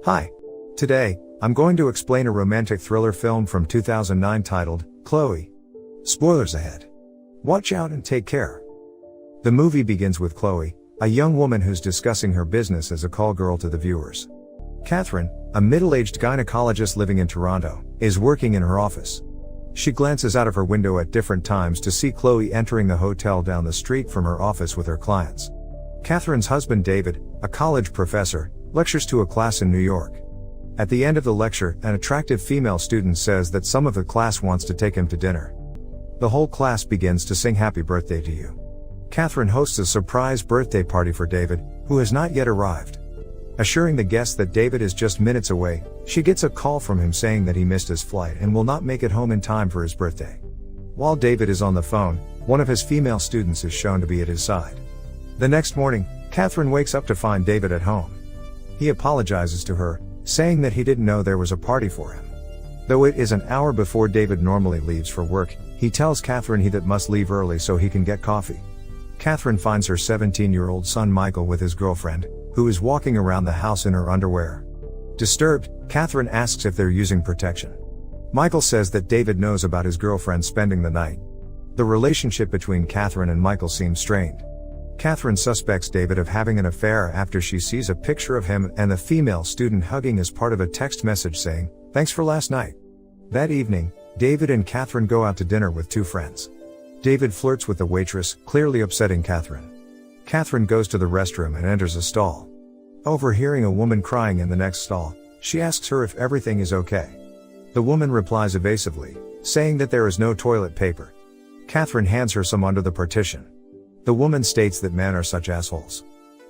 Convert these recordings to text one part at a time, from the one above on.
Hi. Today, I'm going to explain a romantic thriller film from 2009 titled, Chloe. Spoilers ahead. Watch out and take care. The movie begins with Chloe, a young woman who's discussing her business as a call girl to the viewers. Catherine, a middle-aged gynecologist living in Toronto, is working in her office. She glances out of her window at different times to see Chloe entering the hotel down the street from her office with her clients. Catherine's husband David, a college professor, lectures to a class in New York. At the end of the lecture, an attractive female student says that some of the class wants to take him to dinner. The whole class begins to sing happy birthday to you. Catherine hosts a surprise birthday party for David, who has not yet arrived. Assuring the guests that David is just minutes away, she gets a call from him saying that he missed his flight and will not make it home in time for his birthday. While David is on the phone, one of his female students is shown to be at his side. The next morning, Catherine wakes up to find David at home. He apologizes to her, saying that he didn't know there was a party for him. Though it is an hour before David normally leaves for work, he tells Catherine he must leave early so he can get coffee. Catherine finds her 17-year-old son Michael with his girlfriend, who is walking around the house in her underwear. Disturbed, Catherine asks if they're using protection. Michael says that David knows about his girlfriend spending the night. The relationship between Catherine and Michael seems strained. Catherine suspects David of having an affair after she sees a picture of him and the female student hugging as part of a text message saying, "Thanks for last night." That evening, David and Catherine go out to dinner with two friends. David flirts with the waitress, clearly upsetting Catherine. Catherine goes to the restroom and enters a stall. Overhearing a woman crying in the next stall, she asks her if everything is okay. The woman replies evasively, saying that there is no toilet paper. Catherine hands her some under the partition. The woman states that men are such assholes.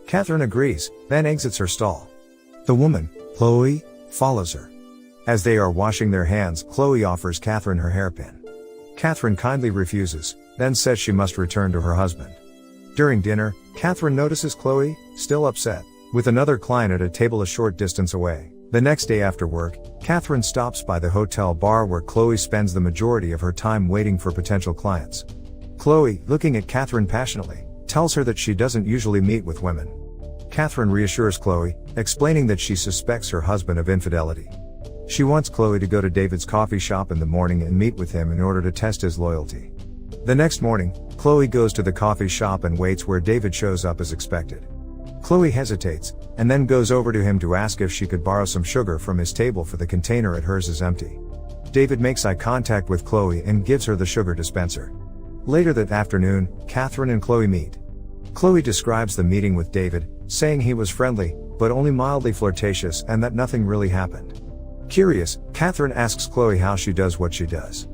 Catherine agrees, then exits her stall. The woman, Chloe, follows her. As they are washing their hands, Chloe offers Catherine her hairpin. Catherine kindly refuses, then says she must return to her husband. During dinner, Catherine notices Chloe, still upset, with another client at a table a short distance away. The next day after work, Catherine stops by the hotel bar where Chloe spends the majority of her time waiting for potential clients. Chloe, looking at Catherine passionately, tells her that she doesn't usually meet with women. Catherine reassures Chloe, explaining that she suspects her husband of infidelity. She wants Chloe to go to David's coffee shop in the morning and meet with him in order to test his loyalty. The next morning, Chloe goes to the coffee shop and waits where David shows up as expected. Chloe hesitates, and then goes over to him to ask if she could borrow some sugar from his table for the container at hers is empty. David makes eye contact with Chloe and gives her the sugar dispenser. Later that afternoon, Catherine and Chloe meet. Chloe describes the meeting with David, saying he was friendly, but only mildly flirtatious and that nothing really happened. Curious, Catherine asks Chloe how she does what she does.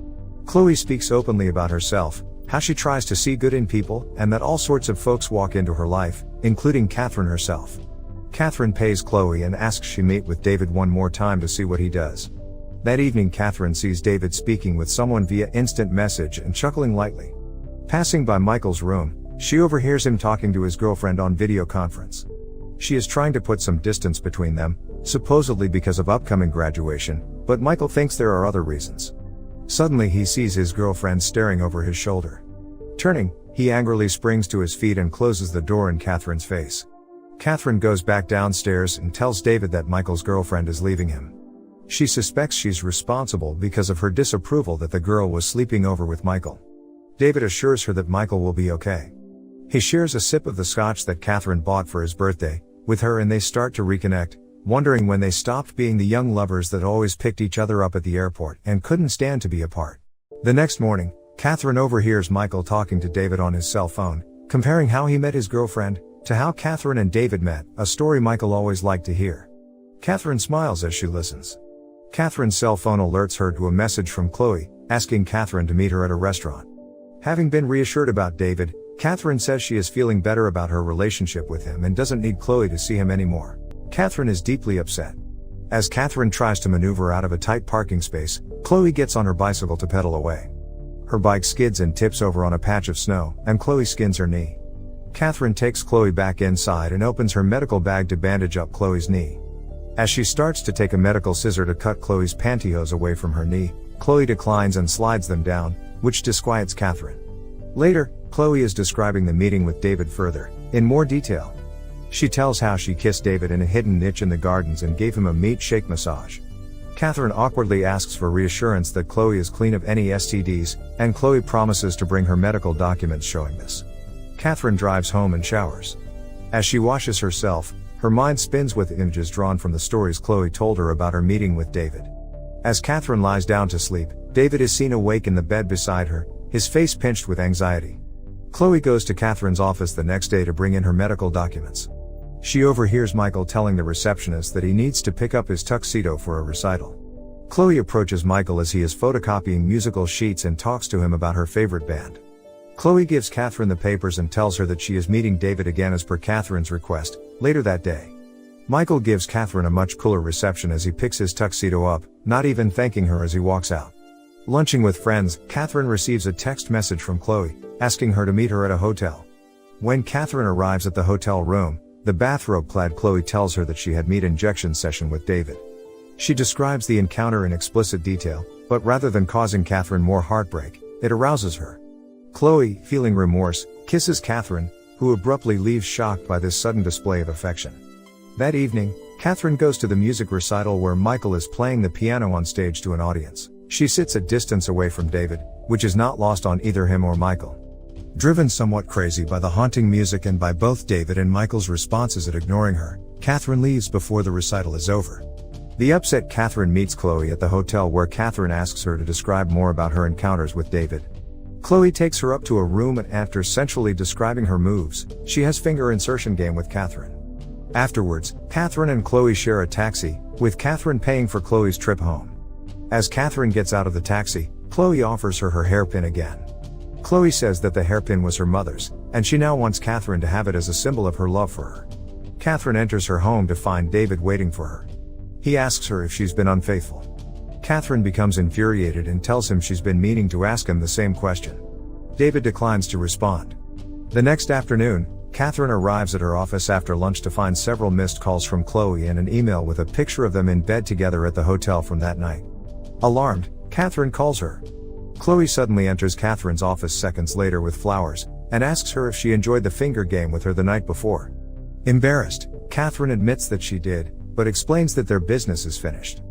Chloe speaks openly about herself, how she tries to see good in people, and that all sorts of folks walk into her life, including Catherine herself. Catherine pays Chloe and asks she meet with David one more time to see what he does. That evening Catherine sees David speaking with someone via instant message and chuckling lightly. Passing by Michael's room, she overhears him talking to his girlfriend on video conference. She is trying to put some distance between them, supposedly because of upcoming graduation, but Michael thinks there are other reasons. Suddenly he sees his girlfriend staring over his shoulder. Turning, he angrily springs to his feet and closes the door in Catherine's face. Catherine goes back downstairs and tells David that Michael's girlfriend is leaving him. She suspects she's responsible because of her disapproval that the girl was sleeping over with Michael. David assures her that Michael will be okay. He shares a sip of the scotch that Catherine bought for his birthday with her and they start to reconnect, wondering when they stopped being the young lovers that always picked each other up at the airport and couldn't stand to be apart. The next morning, Catherine overhears Michael talking to David on his cell phone, comparing how he met his girlfriend to how Catherine and David met, a story Michael always liked to hear. Catherine smiles as she listens. Catherine's cell phone alerts her to a message from Chloe, asking Catherine to meet her at a restaurant. Having been reassured about David, Catherine says she is feeling better about her relationship with him and doesn't need Chloe to see him anymore. Catherine is deeply upset. As Catherine tries to maneuver out of a tight parking space, Chloe gets on her bicycle to pedal away. Her bike skids and tips over on a patch of snow, and Chloe skins her knee. Catherine takes Chloe back inside and opens her medical bag to bandage up Chloe's knee. As she starts to take a medical scissor to cut Chloe's pantyhose away from her knee, Chloe declines and slides them down, which disquiets Catherine. Later, Chloe is describing the meeting with David further, in more detail. She tells how she kissed David in a hidden niche in the gardens and gave him a meat shake massage. Catherine awkwardly asks for reassurance that Chloe is clean of any STDs, and Chloe promises to bring her medical documents showing this. Catherine drives home and showers. As she washes herself, her mind spins with images drawn from the stories Chloe told her about her meeting with David. As Catherine lies down to sleep, David is seen awake in the bed beside her, his face pinched with anxiety. Chloe goes to Catherine's office the next day to bring in her medical documents. She overhears Michael telling the receptionist that he needs to pick up his tuxedo for a recital. Chloe approaches Michael as he is photocopying musical sheets and talks to him about her favorite band. Chloe gives Catherine the papers and tells her that she is meeting David again as per Catherine's request, later that day. Michael gives Catherine a much cooler reception as he picks his tuxedo up, not even thanking her as he walks out. Lunching with friends, Catherine receives a text message from Chloe, asking her to meet her at a hotel. When Catherine arrives at the hotel room, the bathrobe-clad Chloe tells her that she had meat injection session with David. She describes the encounter in explicit detail, but rather than causing Catherine more heartbreak, it arouses her. Chloe, feeling remorse, kisses Catherine, who abruptly leaves shocked by this sudden display of affection. That evening, Catherine goes to the music recital where Michael is playing the piano on stage to an audience. She sits a distance away from David, which is not lost on either him or Michael. Driven somewhat crazy by the haunting music and by both David and Michael's responses at ignoring her, Catherine leaves before the recital is over. The upset Catherine meets Chloe at the hotel where Catherine asks her to describe more about her encounters with David. Chloe takes her up to a room and after sensually describing her moves, she has finger insertion game with Catherine. Afterwards, Catherine and Chloe share a taxi, with Catherine paying for Chloe's trip home. As Catherine gets out of the taxi, Chloe offers her her hairpin again. Chloe says that the hairpin was her mother's, and she now wants Catherine to have it as a symbol of her love for her. Catherine enters her home to find David waiting for her. He asks her if she's been unfaithful. Catherine becomes infuriated and tells him she's been meaning to ask him the same question. David declines to respond. The next afternoon, Catherine arrives at her office after lunch to find several missed calls from Chloe and an email with a picture of them in bed together at the hotel from that night. Alarmed, Catherine calls her. Chloe suddenly enters Catherine's office seconds later with flowers, and asks her if she enjoyed the finger game with her the night before. Embarrassed, Catherine admits that she did, but explains that their business is finished.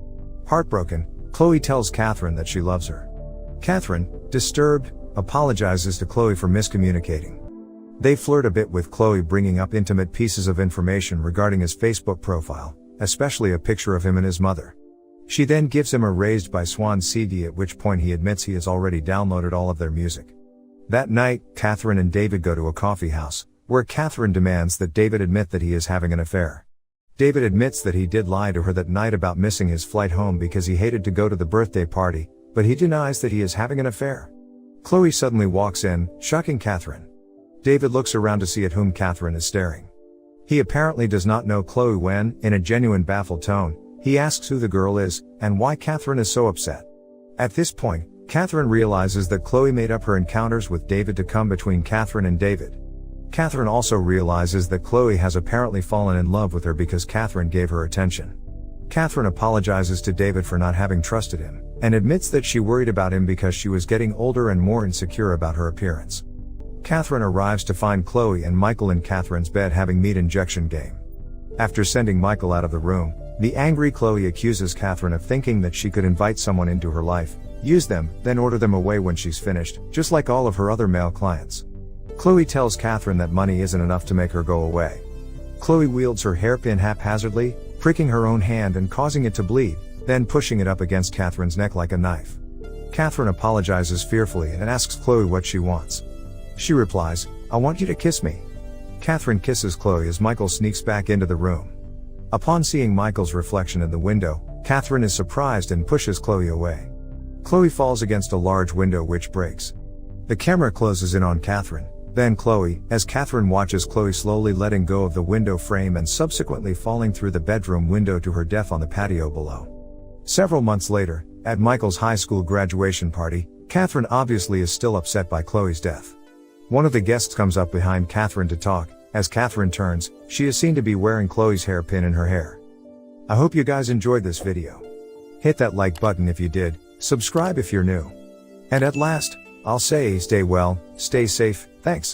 Heartbroken, Chloe tells Catherine that she loves her. Catherine, disturbed, apologizes to Chloe for miscommunicating. They flirt a bit with Chloe bringing up intimate pieces of information regarding his Facebook profile, especially a picture of him and his mother. She then gives him a Raised by Swan CD, at which point he admits he has already downloaded all of their music. That night, Catherine and David go to a coffee house, where Catherine demands that David admit that he is having an affair. David admits that he did lie to her that night about missing his flight home because he hated to go to the birthday party, but he denies that he is having an affair. Chloe suddenly walks in, shocking Catherine. David looks around to see at whom Catherine is staring. He apparently does not know Chloe when, in a genuine baffled tone, he asks who the girl is, and why Catherine is so upset. At this point, Catherine realizes that Chloe made up her encounters with David to come between Catherine and David. Catherine also realizes that Chloe has apparently fallen in love with her because Catherine gave her attention. Catherine apologizes to David for not having trusted him, and admits that she worried about him because she was getting older and more insecure about her appearance. Catherine arrives to find Chloe and Michael in Catherine's bed having meat injection game. After sending Michael out of the room, the angry Chloe accuses Catherine of thinking that she could invite someone into her life, use them, then order them away when she's finished, just like all of her other male clients. Chloe tells Catherine that money isn't enough to make her go away. Chloe wields her hairpin haphazardly, pricking her own hand and causing it to bleed, then pushing it up against Catherine's neck like a knife. Catherine apologizes fearfully and asks Chloe what she wants. She replies, "I want you to kiss me." Catherine kisses Chloe as Michael sneaks back into the room. Upon seeing Michael's reflection in the window, Catherine is surprised and pushes Chloe away. Chloe falls against a large window which breaks. The camera closes in on Catherine, then Chloe, as Catherine watches Chloe slowly letting go of the window frame and subsequently falling through the bedroom window to her death on the patio below. Several months later, at Michael's high school graduation party, Catherine obviously is still upset by Chloe's death. One of the guests comes up behind Catherine to talk. As Catherine turns, she is seen to be wearing Chloe's hairpin in her hair. I hope you guys enjoyed this video. Hit that like button if you did, subscribe if you're new. And at last, I'll say stay well, stay safe, thanks.